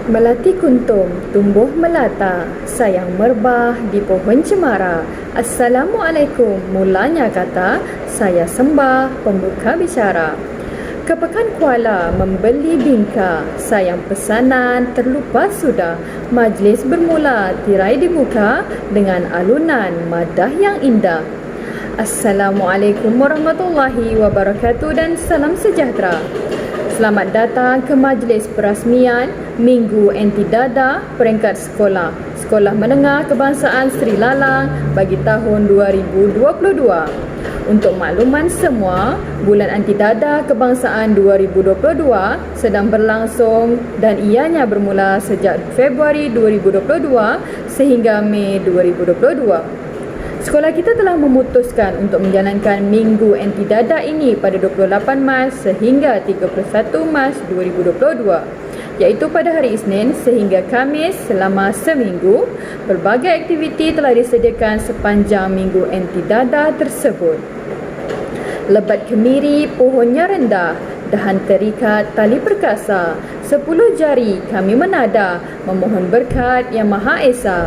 Melati kuntum, tumbuh melata, sayang merbah di pohon cemara. Assalamualaikum, mulanya kata, saya sembah pembuka bicara. Ke Pekan Kuala membeli bingka, sayang pesanan terlupa sudah. Majlis bermula, tirai dibuka dengan alunan madah yang indah. Assalamualaikum warahmatullahi wabarakatuh dan salam sejahtera. Selamat datang ke majlis perasmian Minggu Anti Dada peringkat sekolah Sekolah Menengah Kebangsaan Sri Lalang bagi tahun 2022. Untuk makluman semua, Bulan Anti Dada Kebangsaan 2022 sedang berlangsung dan ianya bermula sejak Februari 2022 sehingga Mei 2022. Sekolah kita telah memutuskan untuk menjalankan Minggu Anti Dada ini pada 28 Mac sehingga 31 Mac 2022, iaitu pada hari Isnin sehingga Khamis selama seminggu. Pelbagai aktiviti telah disediakan sepanjang Minggu Anti Dada tersebut. Lebat kemiri pohonnya rendah, dahan terikat tali perkasa, 10 jari kami menada, memohon berkat Yang Maha Esa.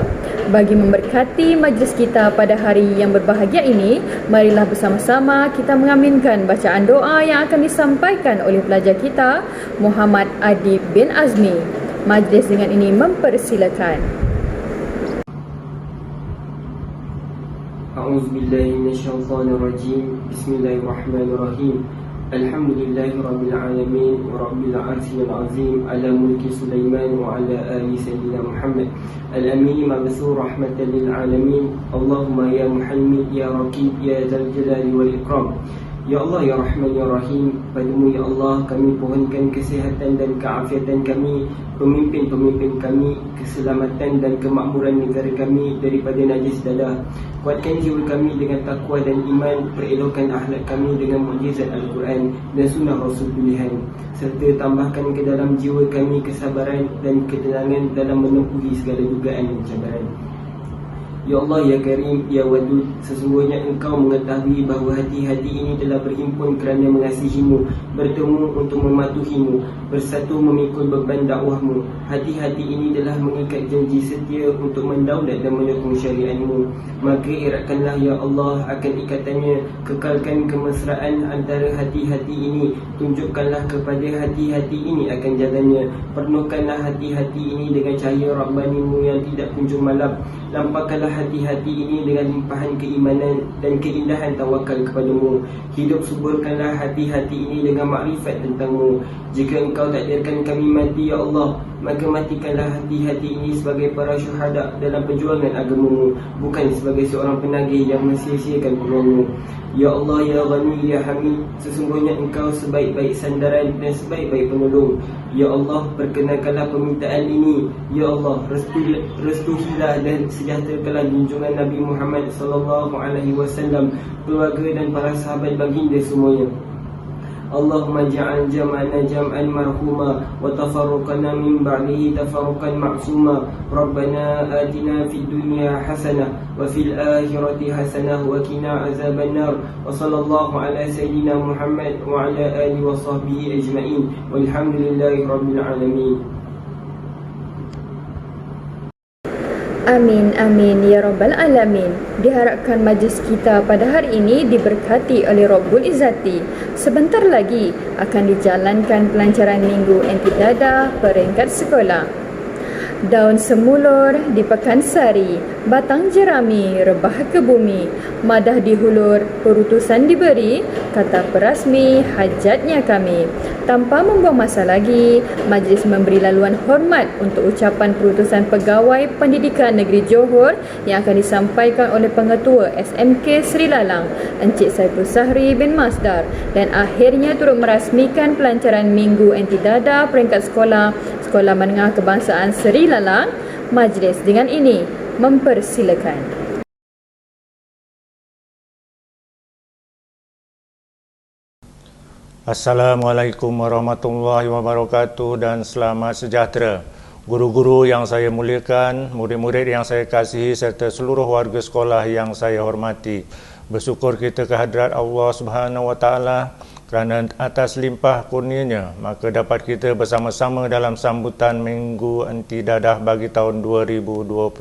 Bagi memberkati majlis kita pada hari yang berbahagia ini, marilah bersama-sama kita mengaminkan bacaan doa yang akan disampaikan oleh pelajar kita, Muhammad Adib bin Azmi. Majlis dengan ini mempersilakan. A'udzubillahi minasyaitonirrajim. Bismillahirrahmanirrahim. Alhamdulillahi rabbil alamin wa rabbil arsyil azim ala mulki Sulaiman wa ala ali sayyidina Muhammad al-amin mabsur rahmatan lil alamin. Allahumma ya muhammid ya raqib ya dzal jalali wal ikram. Ya Allah ya Rahman ya Rahim, padamu ya Allah kami pohonkan kesihatan dan keafiatan kami, pemimpin-pemimpin kami, keselamatan dan kemakmuran negara kami daripada najis dadah. Kuatkan jiwa kami dengan takwa dan iman, perelokkan akhlak kami dengan mukjizat Al-Quran dan sunnah Rasul pilihan, serta tambahkan ke dalam jiwa kami kesabaran dan ketenangan dalam menempuhi segala dugaan dan cabaran. Ya Allah, Ya Karim, Ya Wadud, sesungguhnya Engkau mengetahui bahawa hati-hati ini telah berhimpun kerana mengasihimu, bertemu untuk mematuhimu, bersatu memikul beban dakwahmu. Hati-hati ini telah mengikat janji setia untuk mendaulat dan mendukung syariatmu. Maka eratkanlah Ya Allah akan ikatannya, kekalkan kemesraan antara hati-hati ini, tunjukkanlah kepada hati-hati ini akan jalannya, penuhkanlah hati-hati ini dengan cahaya Rabbanimu yang tidak kunjung malap. Lampahkanlah hati-hati ini dengan limpahan keimanan dan keindahan tawakal kepadamu. Hidup suburkanlah hati-hati ini dengan makrifat tentangmu. Jika Engkau takdirkan kami mati ya Allah, maka matikanlah hati-hati ini sebagai para syuhada dalam perjuangan agamamu, bukan sebagai seorang penagih yang mensia-siakan peluangmu. Ya Allah, Ya Ghani, Ya Hamid, sesungguhnya Engkau sebaik-baik sandaran dan sebaik-baik penolong. Ya Allah, perkenankanlah permintaan ini. Ya Allah, restuhilah dan sejahterakanlah junjungan Nabi Muhammad SAW, keluarga dan para sahabat baginda semuanya. Allahumma ja'al jam'ana jam'an marhuma wa tafarruqana min ba'dihi tafarruqan ma'suma. Rabbana atina fid dunya hasanah wa fil akhirati hasanah wa qina azaban nar. Wa sallallahu ala sayyidina Muhammad wa ala alihi wa sahbihi ajma'in. Walhamdulillahi rabbil alamin. Amin, amin, ya Rabbal Alamin. Diharapkan majlis kita pada hari ini diberkati oleh Rabbul Izzati. Sebentar lagi akan dijalankan pelancaran Minggu Anti Dada peringkat sekolah. Daun semulur di Pekansari, batang jerami rebah ke bumi, madah dihulur, perutusan diberi, kata perasmi hajatnya kami. Tanpa membuang masa lagi, majlis memberi laluan hormat untuk ucapan perutusan Pegawai Pendidikan Negeri Johor yang akan disampaikan oleh Pengetua SMK Sri Lalang, Encik Saiful Sahri bin Masdar, dan akhirnya turut merasmikan pelancaran Minggu Anti Dada peringkat sekolah Sekolah Menengah Kebangsaan Sri Lalang. Majlis dengan ini mempersilakan. Assalamualaikum warahmatullahi wabarakatuh dan selamat sejahtera. Guru-guru yang saya muliakan, murid-murid yang saya kasihi serta seluruh warga sekolah yang saya hormati. Bersyukur kita kehadrat Allah Subhanahu Wa Taala kerana atas limpah kurnianya, maka dapat kita bersama-sama dalam sambutan Minggu Anti Dadah bagi tahun 2022.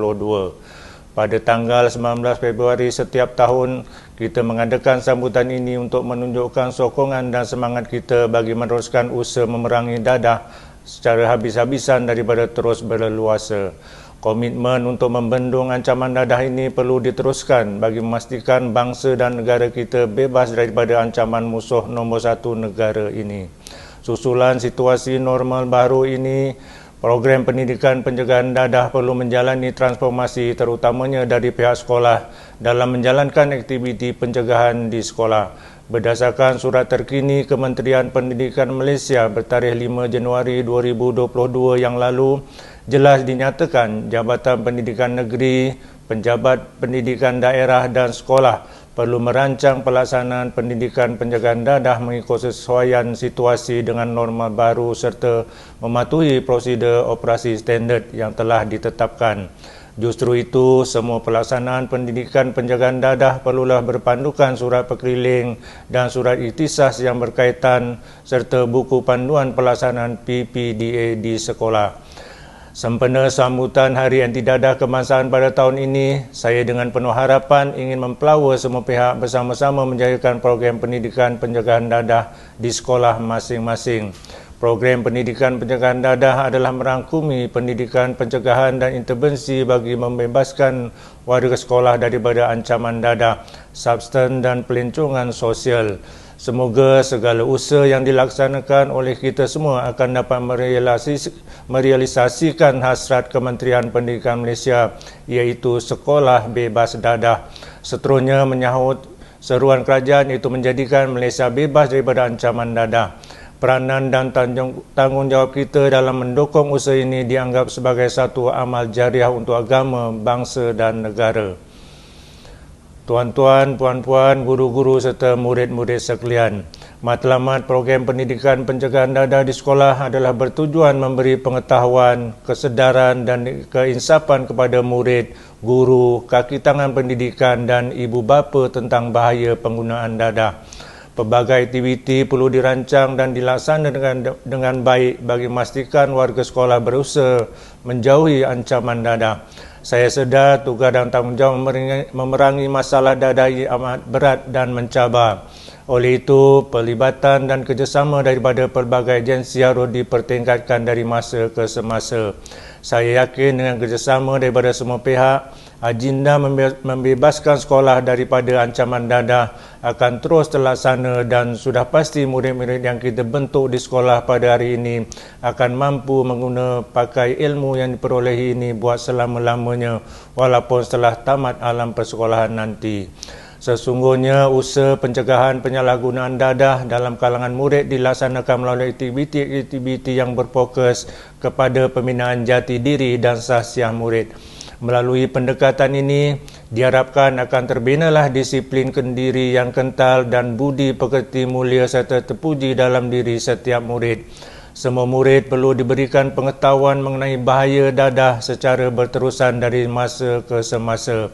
Pada tanggal 19 Februari setiap tahun, kita mengadakan sambutan ini untuk menunjukkan sokongan dan semangat kita bagi meneruskan usaha memerangi dadah secara habis-habisan daripada terus berleluasa. Komitmen untuk membendung ancaman dadah ini perlu diteruskan bagi memastikan bangsa dan negara kita bebas daripada ancaman musuh nombor satu negara ini. Susulan situasi normal baru ini, program pendidikan pencegahan dadah perlu menjalani transformasi terutamanya dari pihak sekolah dalam menjalankan aktiviti pencegahan di sekolah. Berdasarkan surat terkini Kementerian Pendidikan Malaysia bertarikh 5 Januari 2022 yang lalu, jelas dinyatakan Jabatan Pendidikan Negeri, penjabat pendidikan daerah dan sekolah perlu merancang pelaksanaan pendidikan pencegahan dadah mengikut sesuaian situasi dengan norma baru serta mematuhi prosedur operasi standard yang telah ditetapkan. Justru itu, semua pelaksanaan pendidikan pencegahan dadah perlulah berpandukan surat perkeliling dan surat ikhtisas yang berkaitan serta buku panduan pelaksanaan PPDA di sekolah. Sempena sambutan Hari Anti Dadah Kebangsaan pada tahun ini, saya dengan penuh harapan ingin mempelawa semua pihak bersama-sama menjayakan program pendidikan pencegahan dadah di sekolah masing-masing. Program pendidikan pencegahan dadah adalah merangkumi pendidikan pencegahan dan intervensi bagi membebaskan warga sekolah daripada ancaman dadah, substan dan pelancongan sosial. Semoga segala usaha yang dilaksanakan oleh kita semua akan dapat merealisasikan hasrat Kementerian Pendidikan Malaysia, iaitu sekolah bebas dadah. Seterusnya menyahut seruan kerajaan itu menjadikan Malaysia bebas daripada ancaman dadah. Peranan dan tanggungjawab kita dalam mendukung usaha ini dianggap sebagai satu amal jariah untuk agama, bangsa dan negara. Tuan-tuan, puan-puan, guru-guru serta murid-murid sekalian, matlamat program pendidikan pencegahan dadah di sekolah adalah bertujuan memberi pengetahuan, kesedaran dan keinsafan kepada murid, guru, kaki tangan pendidikan dan ibu bapa tentang bahaya penggunaan dadah. Pelbagai aktiviti perlu dirancang dan dilaksanakan dengan baik bagi memastikan warga sekolah berusaha menjauhi ancaman dadah. Saya sedar tugas dan tanggungjawab memerangi masalah dadah ini amat berat dan mencabar. Oleh itu, pelibatan dan kerjasama daripada pelbagai agensi harus dipertingkatkan dari masa ke semasa. Saya yakin dengan kerjasama daripada semua pihak, agenda membebaskan sekolah daripada ancaman dadah akan terus terlaksana dan sudah pasti murid-murid yang kita bentuk di sekolah pada hari ini akan mampu menggunakan pakai ilmu yang diperolehi ini buat selama-lamanya walaupun setelah tamat alam persekolahan nanti. Sesungguhnya usaha pencegahan penyalahgunaan dadah dalam kalangan murid dilaksanakan melalui aktiviti-aktiviti yang berfokus kepada pembinaan jati diri dan sahsiah murid. Melalui pendekatan ini, diharapkan akan terbinalah disiplin kendiri yang kental dan budi pekerti mulia serta terpuji dalam diri setiap murid. Semua murid perlu diberikan pengetahuan mengenai bahaya dadah secara berterusan dari masa ke semasa.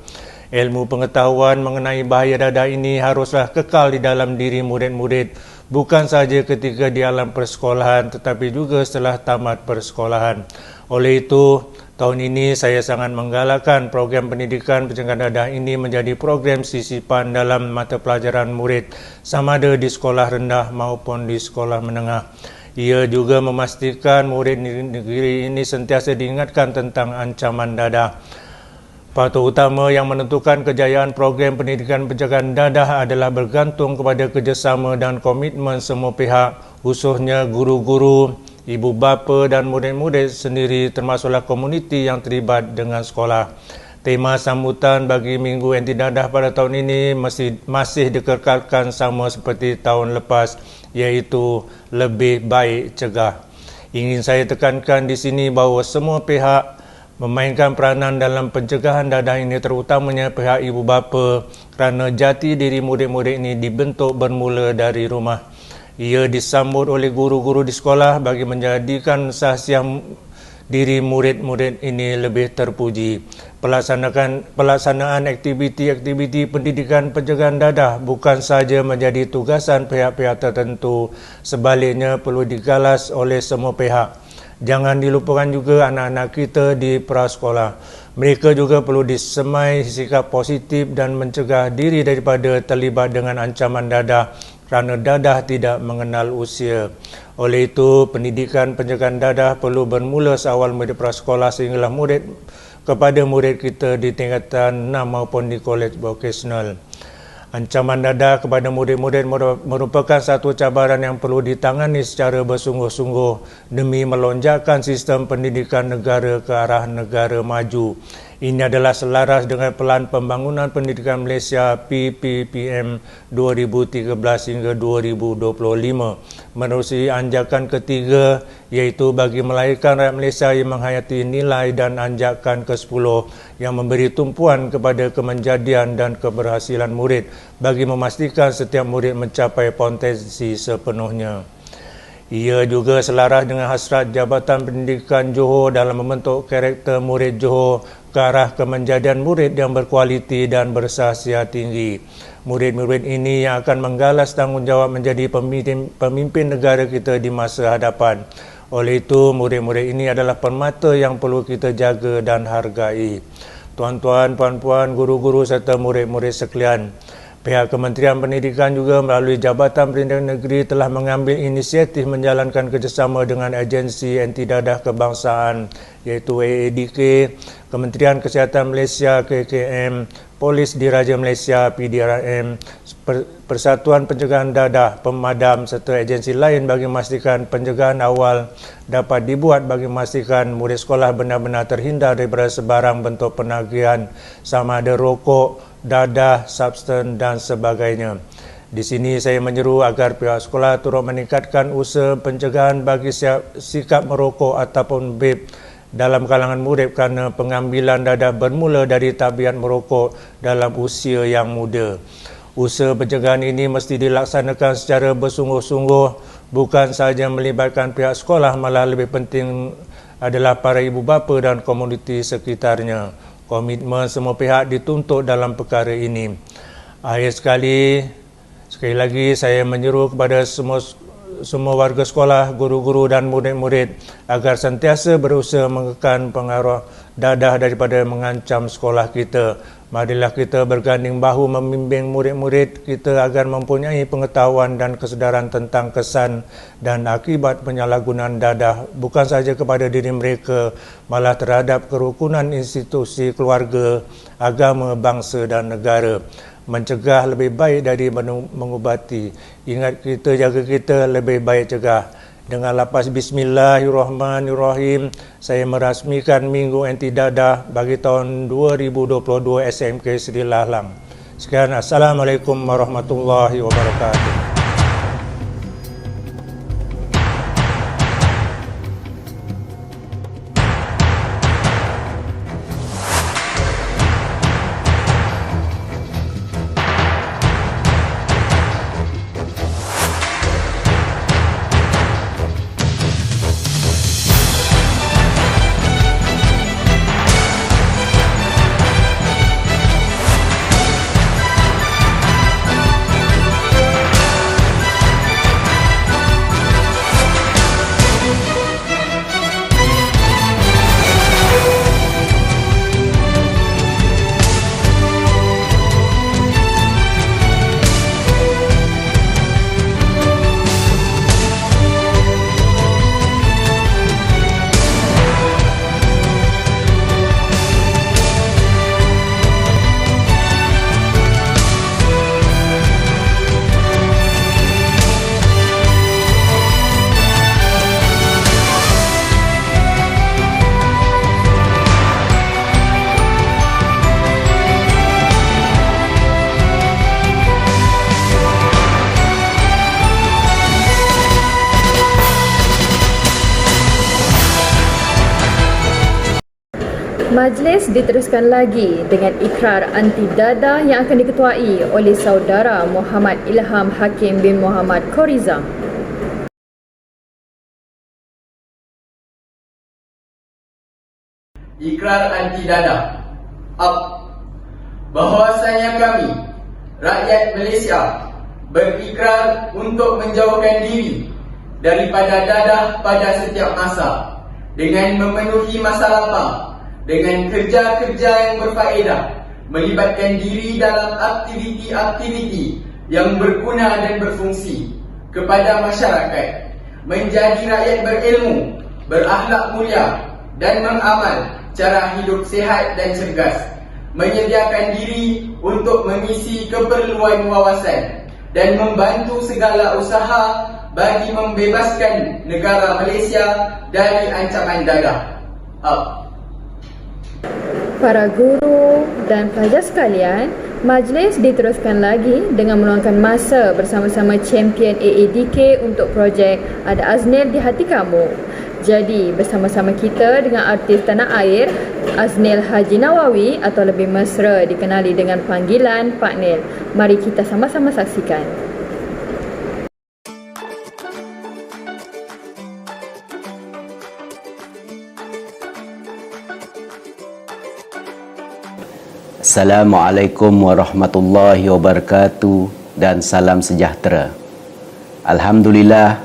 Ilmu pengetahuan mengenai bahaya dadah ini haruslah kekal di dalam diri murid-murid, bukan sahaja ketika di alam persekolahan tetapi juga setelah tamat persekolahan. Oleh itu, tahun ini saya sangat menggalakkan program pendidikan pencegahan dadah ini menjadi program sisipan dalam mata pelajaran murid, sama ada di sekolah rendah maupun di sekolah menengah. Ia juga memastikan murid negeri ini sentiasa diingatkan tentang ancaman dadah. Faktor utama yang menentukan kejayaan program pendidikan pencegahan dadah adalah bergantung kepada kerjasama dan komitmen semua pihak, khususnya guru-guru, ibu bapa dan murid-murid sendiri termasuklah komuniti yang terlibat dengan sekolah. Tema sambutan bagi Minggu Anti Dadah pada tahun ini masih dikekalkan sama seperti tahun lepas, iaitu lebih baik cegah. Ingin saya tekankan di sini bahawa semua pihak memainkan peranan dalam pencegahan dadah ini, terutamanya pihak ibu bapa, kerana jati diri murid-murid ini dibentuk bermula dari rumah. Ia disambut oleh guru-guru di sekolah bagi menjadikan sahsiah diri murid-murid ini lebih terpuji. Pelaksanaan aktiviti-aktiviti pendidikan pencegahan dadah bukan sahaja menjadi tugasan pihak-pihak tertentu, sebaliknya perlu digalas oleh semua pihak. Jangan dilupakan juga anak-anak kita di prasekolah. Mereka juga perlu disemai sikap positif dan mencegah diri daripada terlibat dengan ancaman dadah kerana dadah tidak mengenal usia. Oleh itu, pendidikan pencegahan dadah perlu bermula seawal murid prasekolah sehinggalah kepada murid kita di tingkatan 6 maupun di kolej vokasional. Ancaman dadah kepada murid-murid merupakan satu cabaran yang perlu ditangani secara bersungguh-sungguh demi melonjakkan sistem pendidikan negara ke arah negara maju. Ini adalah selaras dengan Pelan Pembangunan Pendidikan Malaysia PPPM 2013 hingga 2025 menerusi anjakan ketiga, iaitu bagi melahirkan rakyat Malaysia yang menghayati nilai dan anjakan ke-10 yang memberi tumpuan kepada kemenjadian dan keberhasilan murid bagi memastikan setiap murid mencapai potensi sepenuhnya. Ia juga selaras dengan hasrat Jabatan Pendidikan Johor dalam membentuk karakter murid Johor ke arah kemenjadian murid yang berkualiti dan bersahsiat tinggi. Murid-murid ini yang akan menggalas tanggungjawab menjadi pemimpin negara kita di masa hadapan. Oleh itu, murid-murid ini adalah permata yang perlu kita jaga dan hargai. Tuan-tuan, puan-puan, guru-guru serta murid-murid sekalian, pihak Kementerian Pendidikan juga melalui Jabatan Pendidikan Negeri telah mengambil inisiatif menjalankan kerjasama dengan agensi anti dadah kebangsaan iaitu AADK, Kementerian Kesihatan Malaysia KKM, Polis Diraja Malaysia PDRM, Persatuan Pencegahan Dadah Pemadam serta agensi lain bagi memastikan pencegahan awal dapat dibuat bagi memastikan murid sekolah benar-benar terhindar daripada sebarang bentuk penagihan sama ada rokok, dadah, substan dan sebagainya. Di sini saya menyeru agar pihak sekolah turut meningkatkan usaha pencegahan bagi sikap merokok ataupun vape dalam kalangan murid kerana pengambilan dadah bermula dari tabiat merokok dalam usia yang muda. Usaha pencegahan ini mesti dilaksanakan secara bersungguh-sungguh, bukan sahaja melibatkan pihak sekolah, malah lebih penting adalah para ibu bapa dan komuniti sekitarnya. Komitmen semua pihak dituntut dalam perkara ini. Akhir sekali lagi saya menyeru kepada semua warga sekolah, guru-guru dan murid-murid agar sentiasa berusaha mengekang pengaruh dadah daripada mengancam sekolah kita. Marilah kita berganding bahu membimbing murid-murid kita agar mempunyai pengetahuan dan kesedaran tentang kesan dan akibat penyalahgunaan dadah bukan sahaja kepada diri mereka, malah terhadap kerukunan institusi keluarga, agama, bangsa dan negara. Mencegah lebih baik dari mengubati. Ingat, kita jaga kita, lebih baik cegah. Dengan lapas Bismillahirrahmanirrahim, saya merasmikan Minggu Anti Dadah bagi tahun 2022 SMK Seri Lahlang. Sekian, Assalamualaikum warahmatullahi wabarakatuh. Majlis diteruskan lagi dengan ikrar anti dadah yang akan diketuai oleh Saudara Muhammad Ilham Hakim bin Muhammad Korizam. Ikrar anti dadah. Bahwasanya kami, rakyat Malaysia, berikrar untuk menjauhkan diri daripada dadah pada setiap masa dengan memenuhi masa lapang dengan kerja-kerja yang berfaedah, melibatkan diri dalam aktiviti-aktiviti yang berguna dan berfungsi kepada masyarakat, menjadi rakyat berilmu, berakhlak mulia dan mengamal cara hidup sihat dan cergas, menyediakan diri untuk mengisi keperluan wawasan dan membantu segala usaha bagi membebaskan negara Malaysia dari ancaman dadah. Para guru dan pelajar sekalian, majlis diteruskan lagi dengan meluangkan masa bersama-sama champion AADK untuk projek Ada Aznil di Hati Kamu. Jadi, bersama-sama kita dengan artis tanah air, Aznil Haji Nawawi atau lebih mesra dikenali dengan panggilan Pak Nil. Mari kita sama-sama saksikan. Assalamualaikum warahmatullahi wabarakatuh dan salam sejahtera. Alhamdulillah,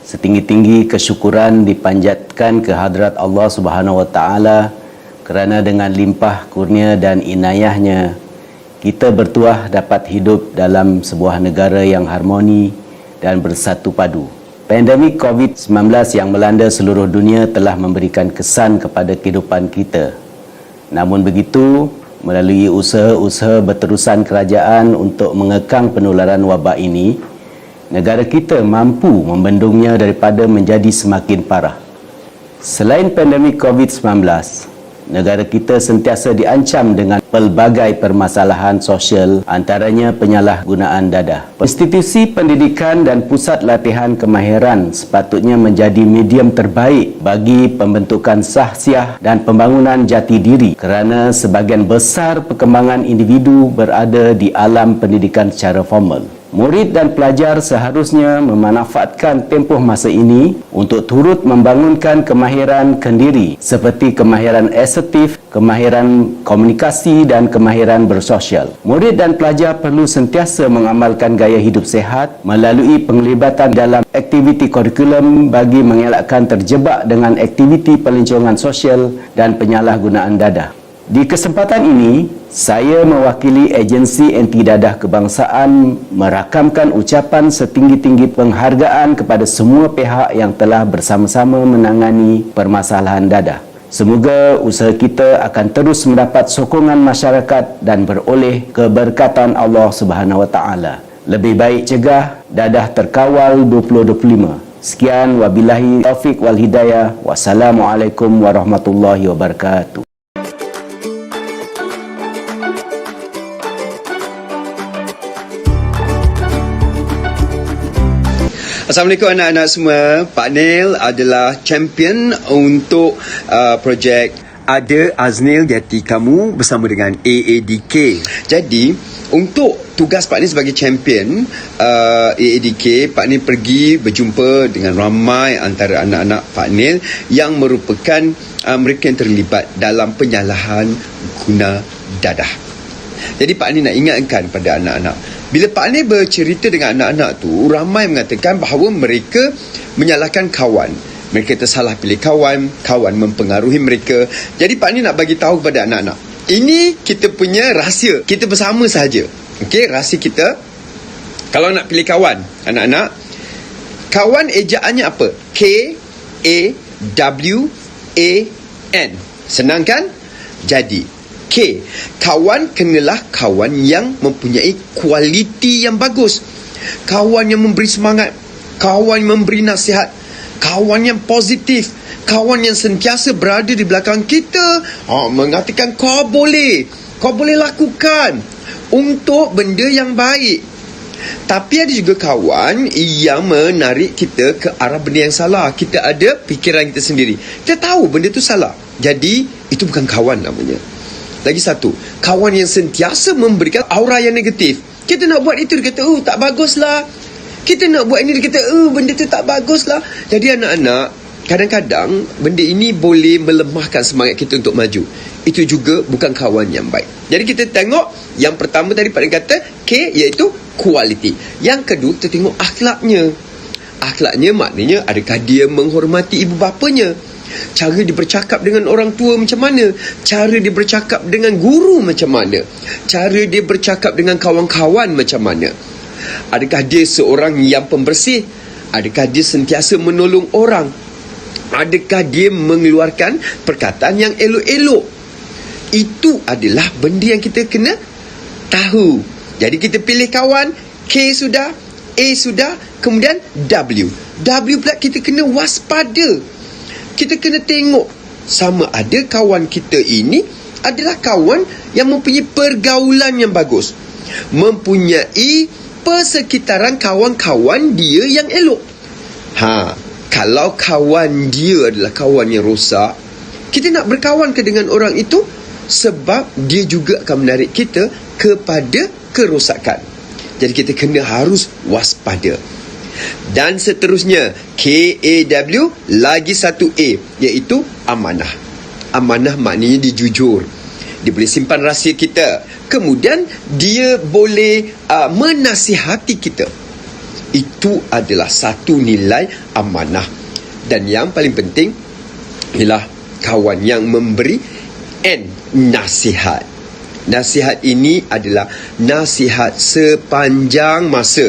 setinggi-tinggi kesyukuran dipanjatkan ke hadrat Allah Subhanahu wa taala kerana dengan limpah kurnia dan inayahnya kita bertuah dapat hidup dalam sebuah negara yang harmoni dan bersatu padu. Pandemik COVID-19 yang melanda seluruh dunia telah memberikan kesan kepada kehidupan kita. Namun begitu, melalui usaha-usaha berterusan kerajaan untuk mengekang penularan wabak ini, negara kita mampu membendungnya daripada menjadi semakin parah. Selain pandemik COVID-19, negara kita sentiasa diancam dengan pelbagai permasalahan sosial, antaranya penyalahgunaan dadah. Institusi pendidikan dan pusat latihan kemahiran sepatutnya menjadi medium terbaik bagi pembentukan sahsiah dan pembangunan jati diri kerana sebahagian besar perkembangan individu berada di alam pendidikan secara formal. Murid dan pelajar seharusnya memanfaatkan tempoh masa ini untuk turut membangunkan kemahiran kendiri seperti kemahiran asertif, kemahiran komunikasi dan kemahiran bersosial. Murid dan pelajar perlu sentiasa mengamalkan gaya hidup sihat melalui penglibatan dalam aktiviti kurikulum bagi mengelakkan terjebak dengan aktiviti pelancongan sosial dan penyalahgunaan dadah. Di kesempatan ini, saya mewakili agensi anti dadah kebangsaan merakamkan ucapan setinggi-tinggi penghargaan kepada semua pihak yang telah bersama-sama menangani permasalahan dadah. Semoga usaha kita akan terus mendapat sokongan masyarakat dan beroleh keberkatan Allah Subhanahu wa taala. Lebih baik cegah, dadah terkawal 2025. Sekian, wabillahi taufik wal hidayah. Wassalamualaikum warahmatullahi wabarakatuh. Assalamualaikum anak-anak semua. Pak Nil adalah champion untuk projek Ada Aznil di Hati Kamu bersama dengan AADK. Jadi, untuk tugas Pak Nil sebagai champion AADK, Pak Nil pergi berjumpa dengan ramai antara anak-anak Pak Nil yang merupakan mereka yang terlibat dalam penyalahan guna dadah. Jadi Pak Nil nak ingatkan pada anak-anak, bila Pak Nil bercerita dengan anak-anak tu, ramai mengatakan bahawa mereka menyalahkan kawan. Mereka tersalah pilih kawan, kawan mempengaruhi mereka. Jadi Pak Nil nak bagi tahu kepada anak-anak, ini kita punya rahsia, kita bersama sahaja. Okey, rahsia kita. Kalau nak pilih kawan, anak-anak, kawan ejaannya apa? K-A-W-A-N. Senang kan? Jadi K, kawan kenalah kawan yang mempunyai kualiti yang bagus. Kawan yang memberi semangat, kawan yang memberi nasihat, kawan yang positif, kawan yang sentiasa berada di belakang kita, mengatakan kau boleh lakukan untuk benda yang baik. Tapi ada juga kawan yang menarik kita ke arah benda yang salah. Kita ada fikiran kita sendiri, kita tahu benda tu salah, jadi itu bukan kawan namanya. Lagi satu, kawan yang sentiasa memberikan aura yang negatif. Kita nak buat itu, dia kata, tak baguslah. Kita nak buat ini, dia kata, benda tu tak baguslah. Jadi anak-anak, kadang-kadang benda ini boleh melemahkan semangat kita untuk maju. Itu juga bukan kawan yang baik. Jadi kita tengok yang pertama tadi Pak kata K, iaitu quality. Yang kedua kita tengok akhlaknya. Akhlaknya maknanya adakah dia menghormati ibu bapanya, cara dia bercakap dengan orang tua macam mana, cara dia bercakap dengan guru macam mana, cara dia bercakap dengan kawan-kawan macam mana. Adakah dia seorang yang pembersih, adakah dia sentiasa menolong orang, adakah dia mengeluarkan perkataan yang elok-elok. Itu adalah benda yang kita kena tahu. Jadi kita pilih kawan, K sudah, A sudah, kemudian W. W pula kita kena waspada. Kita kena tengok sama ada kawan kita ini adalah kawan yang mempunyai pergaulan yang bagus, mempunyai persekitaran kawan-kawan dia yang elok. Kalau kawan dia adalah kawan yang rosak, kita nak berkawan ke dengan orang itu? Sebab dia juga akan menarik kita kepada kerosakan. Jadi kita kena harus waspada. Dan seterusnya, KAW, lagi satu A, iaitu amanah. Amanah maknanya dia jujur. Dia boleh simpan rahsia kita. Kemudian dia boleh menasihati kita. Itu adalah satu nilai amanah. Dan yang paling penting ialah kawan yang memberi N, nasihat. Nasihat ini adalah nasihat sepanjang masa.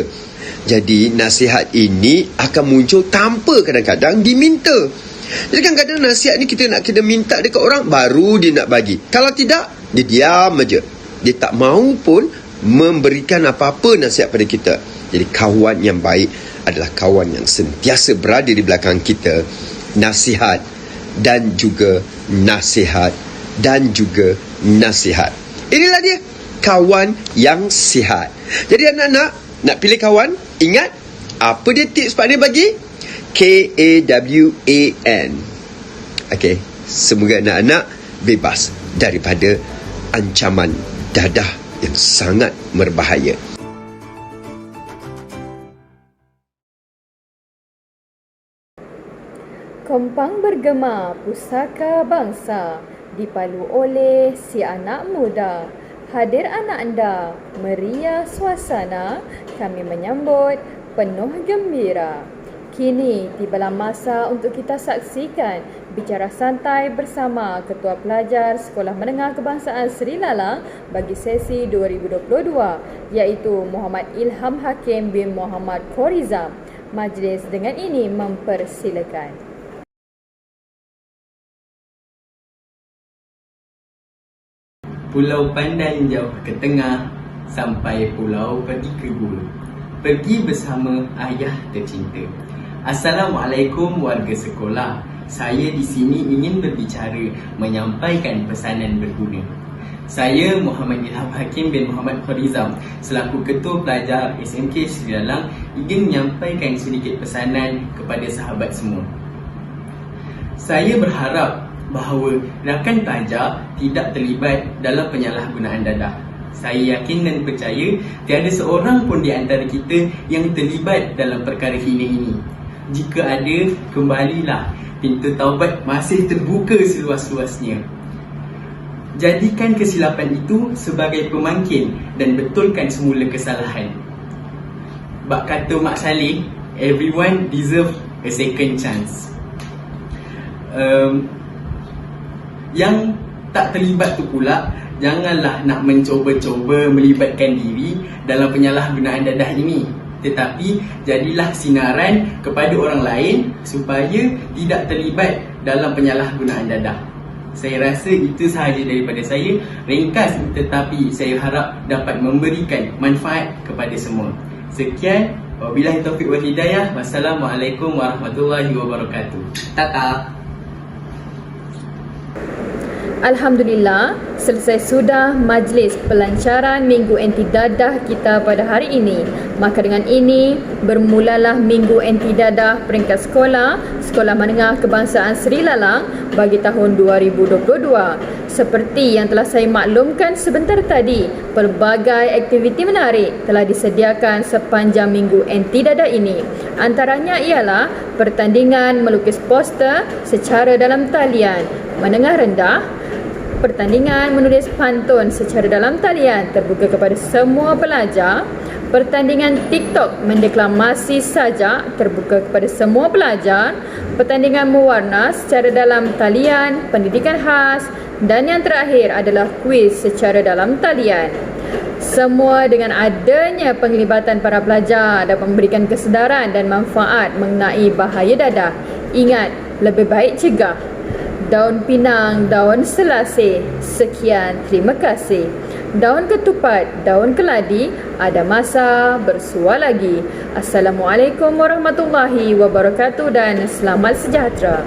Jadi nasihat ini akan muncul tanpa kadang-kadang diminta. Jadi kadang-kadang nasihat ni kita nak kena minta dekat orang, baru dia nak bagi. Kalau tidak, dia diam aja. Dia tak mahu pun memberikan apa-apa nasihat pada kita. Jadi kawan yang baik adalah kawan yang sentiasa berada di belakang kita. Nasihat dan juga nasihat dan juga nasihat. Inilah dia, kawan yang sihat. Jadi anak-anak nak pilih kawan, ingat apa dia tips Pak Nil bagi? KAWAN. Okey, semoga anak-anak bebas daripada ancaman dadah yang sangat berbahaya. Kompang bergema Pusaka Bangsa dipalu oleh si anak muda. Hadir anak anda, meriah suasana, kami menyambut penuh gembira. Kini tibalah masa untuk kita saksikan bicara santai bersama Ketua Pelajar Sekolah Menengah Kebangsaan Sri Lalang bagi sesi 2022, iaitu Muhammad Ilham Hakim bin Muhammad Khorizam. Majlis dengan ini mempersilakan. Pulau Pandan jauh ke tengah, sampai pulau pergi ke gulu. Pergi bersama ayah tercinta. Assalamualaikum warga sekolah. Saya di sini ingin berbicara, menyampaikan pesanan berguna. Saya Muhammad Ilham Hakim bin Muhammad Khorizam, selaku Ketua Pelajar SMK Sri Lalang, ingin menyampaikan sedikit pesanan kepada sahabat semua. Saya berharap bahawa rakan pelajar tidak terlibat dalam penyalahgunaan dadah. Saya yakin dan percaya tiada seorang pun di antara kita yang terlibat dalam perkara hina ini. Jika ada, kembalilah. Pintu taubat masih terbuka seluas-luasnya. Jadikan kesilapan itu sebagai pemangkin dan betulkan semula kesalahan. Bak kata Mak Saleh, everyone deserve a second chance. Yang tak terlibat tu pula, janganlah nak mencuba-cuba melibatkan diri dalam penyalahgunaan dadah ini. Tetapi jadilah sinaran kepada orang lain supaya tidak terlibat dalam penyalahgunaan dadah. Saya rasa itu sahaja daripada saya. Ringkas tetapi saya harap dapat memberikan manfaat kepada semua. Sekian, wabillahi taufiq wal hidayah. Wassalamualaikum warahmatullahi wabarakatuh. Tata. Alhamdulillah, selesai sudah majlis pelancaran Minggu Anti Dadah kita pada hari ini. Maka dengan ini, bermulalah Minggu Anti Dadah peringkat sekolah Sekolah Menengah Kebangsaan Sri Lalang bagi tahun 2022. Seperti yang telah saya maklumkan sebentar tadi, pelbagai aktiviti menarik telah disediakan sepanjang Minggu Anti Dadah ini. Antaranya ialah pertandingan melukis poster secara dalam talian menengah rendah, pertandingan menulis pantun secara dalam talian terbuka kepada semua pelajar, pertandingan TikTok mendeklamasi sajak terbuka kepada semua pelajar, pertandingan mewarna secara dalam talian, pendidikan khas dan yang terakhir adalah kuis secara dalam talian. Semua dengan adanya penglibatan para pelajar dapat memberikan kesedaran dan manfaat mengenai bahaya dadah. Ingat, lebih baik cegah. Daun pinang, daun selasih. Sekian, terima kasih. Daun ketupat, daun keladi, ada masa bersua lagi. Assalamualaikum warahmatullahi wabarakatuh dan selamat sejahtera.